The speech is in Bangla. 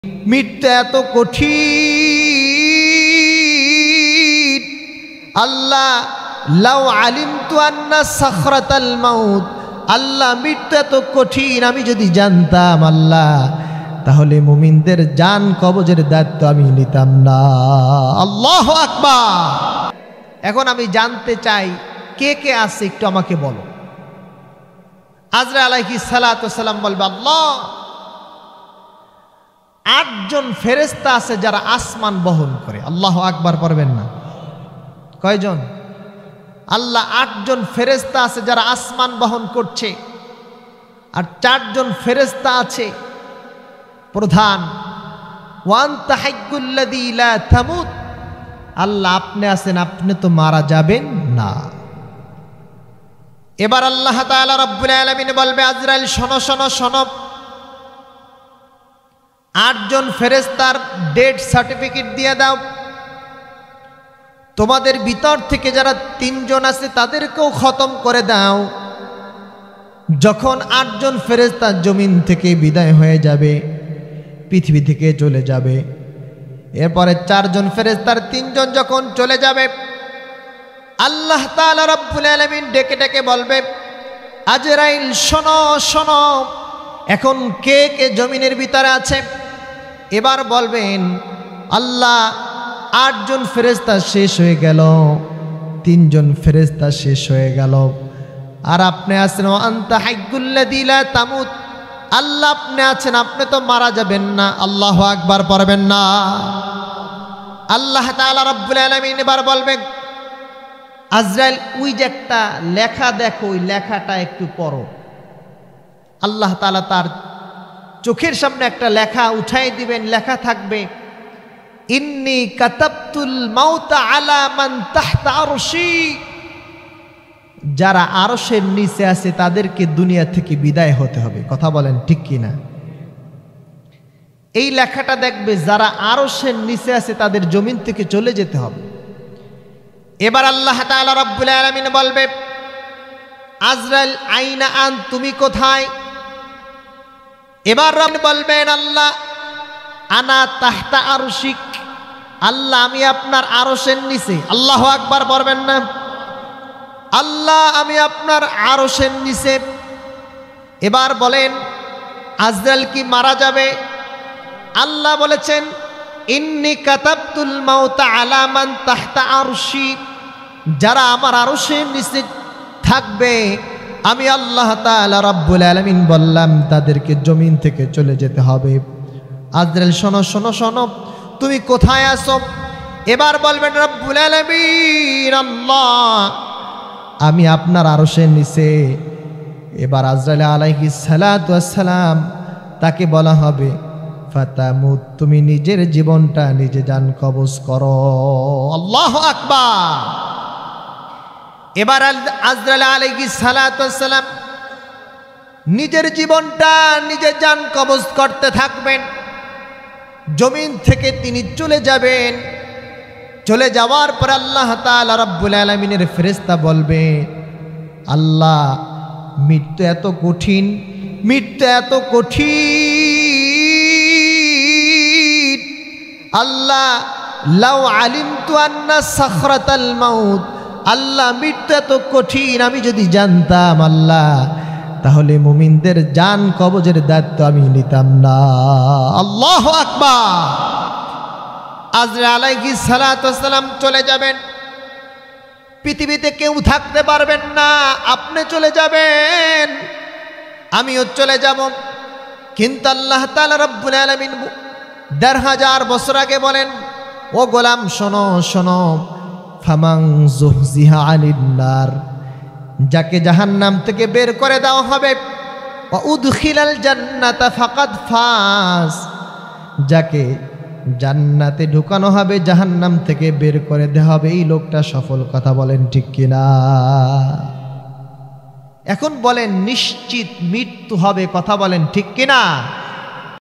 মৃত্যু এত কঠিন। আল্লাহ লাউ আলিমতু আন্না সাখরাতাল মাউত, আল্লাহ মৃত্যু এত কঠিন আমি যদি জানতাম আল্লাহ, তাহলে মুমিনদের জান কবজের দায়িত্ব আমি নিতাম না। আল্লাহু আকবার। এখন আমি জানতে চাই কে কে আছে একটু আমাকে বলো। আজরাইল আলাইহিস সালাতু ওয়াস সালাম বলবে, আল্লাহ 8 জন ফেরেশতা আছে যারা আসমান বহন করে। আল্লাহু আকবার পড়বেন না? কয়জন? আল্লাহ 8 জন ফেরেশতা আছে যারা আসমান বহন করছে, আর 4 জন ফেরেশতা আছে প্রধান। ওয়ান্তা হাইয়্যুল্লাযী লা তামুত, আল্লাহ আপনি আছেন, আপনি তো মারা যাবেন না। এবার আল্লাহ তাআলা রব্বুল আলামিন বলবে, আজরাইল শোনো শোনো শোনো, 8 জন ফেরেশতার ডেথ সার্টিফিকেট দিয়ে দাও। তোমাদের ভিতর থেকে যারা 3 জন আছে তাদেরকেও খতম করে দাও। যখন 8 জন ফেরেশতা জমিন থেকে বিদায় হয়ে যাবে, পৃথিবী থেকে চলে যাবে, এরপরে 4 জন ফেরেশতার 3 জন যখন চলে যাবে, আল্লাহ তাআলা রব্বুল আলামিন ডেকে ডেকে বলবে, আজরাইল শোনো শোনো, এখন কে কে জমিনের ভিতরে আছে? এবার বলবেন, আল্লাহ 8 জন ফেরেশতা শেষ হয়ে গেল, 3 জন ফেরেশতা শেষ হয়ে গেল, আর আপনি আছেন আনতা হাইয়্যুল্লাযী লা তামুত, আল্লাহ আপনি আছেন, আপনি তো মারা যাবেন না। আল্লাহু আকবার পড়বেন না? আল্লাহ তাআলা রব্বুল আলামিন এবার বলবেন, আজরাইল ওই যে একটা লেখা দেখো, ওই লেখাটা একটু পড়ো। আল্লাহ তাআলা তার চোখের সামনে একটা লেখা উঠাই দিবেন, লেখা থাকবে, ইন্নী কাতাবতুল মাউতা আলা মান তাহতা আরশি, যারা আরশের নিচে আছে তাদেরকে দুনিয়া থেকে বিদায় হতে হবে। কথা বলেন ঠিক কিনা? এই লেখাটা দেখবে যারা আরশের নিচে আছে তাদের জমিন থেকে চলে যেতে হবে। এবার আল্লাহ তাআলা রব্বুল আলামিন বলবে, আজরাইল আইনা আন, তুমি কোথায়? এবার রব বলবেন, আল্লাহ আনা তাহতা আরশিক, আল্লাহ আমি আপনার আরশের নিচে। আল্লাহু আকবার পড়বেন না? আল্লাহ আমি আপনার আরশের নিচে। এবার বলেন, আজরাইল কি মারা যাবে? আল্লাহ বলেছেন, ইন্নী কাতাবতুল মাউতা আলা মান তাহতা আরশি, যারা আমার আরশের নিচে থাকবে আমি আল্লাহ তাআলা রব্বুল আলামিন বললাম তাদেরকে জমিন থেকে চলে যেতে হবে। আজরাইল শোনো শোনো শোনো, তুমি কোথায় আছো? এবার বলবেন রব্বুল আলামিন, আল্লাহ আমি আপনার আরশের নিচে। এবার আজরাইল আলাইহিস সালাতু ওয়াস সালাম তাকে বলা হবে, ফাতামুত, তুমি নিজের জীবনটা নিজে জান কবজ করো। আল্লাহু আকবার। এবার আজরাইল আলাইহিস সালাতু ওয়াস সালাম নিজের জীবনটা নিজে জান কবজ করতে থাকবেন। জমিন থেকে তিনি চলে যাবেন। চলে যাওয়ার পর আল্লাহ তাআলা রব্বুল আলামিনের ফেরেশতা বলবে, আল্লাহ মৃত্যু এত কঠিন, মৃত্যু এত কঠিন, আল্লাহ লাউ আলিমতু আন্না সাখরাতাল মাউত, আল্লাহ মৃত্যু এত কঠিন আমি যদি জানতাম আল্লাহ, তাহলে মুমিনদের জান কবজের দায়িত্ব আমি নিতাম না। আল্লাহু আকবার। আজরাইল আলাইহিস সালাতু ওয়াস সালাম চলে যাবেন। পৃথিবীতে কেউ থাকতে পারবেন না, আপনি চলে যাবেন, আমিও চলে যাব। কিন্তু আল্লাহ তাআলা রব্বুল আলামিন ১৫০০ বছর আগে বলেন, ও গোলাম শোনো শোনো, ফামান যুহজিহা আনিন নার, যাকে জাহান্নাম থেকে বের করে দেওয়া হবে, ওয়া উদখিলাল জান্নাতা ফাকাদ ফাজ, যাকে জান্নাতে ঢুকানো হবে, জাহান্নাম থেকে বের করে দেওয়া হবে, এই লোকটা সফল। কথা বলেন ঠিক কিনা? এখন বলেন নিশ্চিত মৃত্যু হবে। কথা বলেন ঠিক কিনা?